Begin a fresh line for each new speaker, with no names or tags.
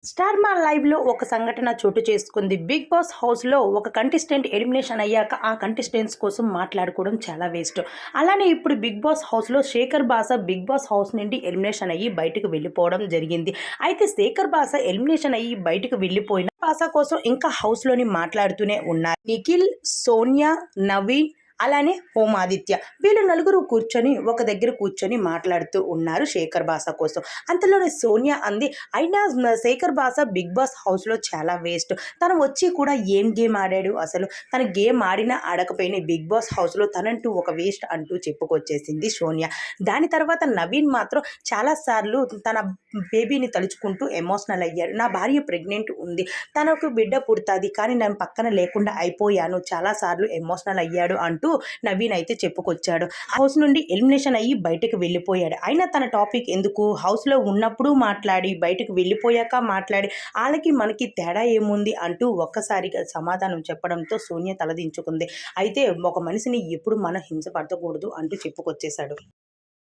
Star మా లైవ్లో ఒక సంఘటన చోటు చేసుకుంది. బిగ్ బాస్ హౌస్లో ఒక కంటెస్టెంట్ ఎలిమినేషన్ అయ్యాక ఆ కంటెస్టెంట్స్ కోసం మాట్లాడుకోవడం చాలా వేస్ట్. అలానే ఇప్పుడు బిగ్ బాస్ హౌస్లో శేఖర్ బాసా బిగ్ బాస్ హౌస్ నుండి ఎలిమినేషన్ అయ్యి బయటకు వెళ్ళిపోవడం జరిగింది. అయితే శేఖర్ బాసా ఎలిమినేషన్ అయ్యి బయటకు వెళ్ళిపోయిన బాసా కోసం ఇంకా హౌస్లోని మాట్లాడుతూనే ఉన్నారు. నిఖిల్, సోనియా, నవీన్ అలానే హోమాదిత్య వీళ్ళు నలుగురు కూర్చొని ఒక దగ్గర కూర్చొని మాట్లాడుతూ ఉన్నారు శేఖర్ బాసా కోసం. అంతలోనే సోనియా అంది, అయినా శేఖర్ బాసా బిగ్ బాస్ హౌస్లో చాలా వేస్ట్. తను వచ్చి కూడా ఏం గేమ్ ఆడాడు అసలు? తన గేమ్ ఆడినా ఆడకపోయినా బిగ్ బాస్ హౌస్లో తనంటూ ఒక వేస్ట్ అంటూ చెప్పుకొచ్చేసింది సోనియా. దాని తర్వాత నవీన్ మాత్రం చాలాసార్లు తన బేబీని తలుచుకుంటూ ఎమోషనల్ అయ్యాడు. నా భార్య ప్రెగ్నెంట్ ఉంది, తనకు బిడ్డ పుడుతుంది, కానీ నేను పక్కన లేకుండా అయిపోయాను, చాలాసార్లు ఎమోషనల్ అయ్యాడు అంటూ నవీన్ అయితే చెప్పుకొచ్చాడు. హౌస్ నుండి ఎలిమినేషన్ అయ్యి బయటకు వెళ్ళిపోయాడు. అయినా తన టాపిక్ ఎందుకు? హౌస్లో ఉన్నప్పుడు మాట్లాడి బయటకు వెళ్ళిపోయాక మాట్లాడి వాళ్ళకి మనకి తేడా ఏముంది అంటూ ఒక్కసారిగా సమాధానం చెప్పడంతో సోనియా తలదించుకుంది. అయితే ఒక మనిషిని ఎప్పుడు మనం హింసపడకూడదు అంటూ చెప్పుకొచ్చేశాడు.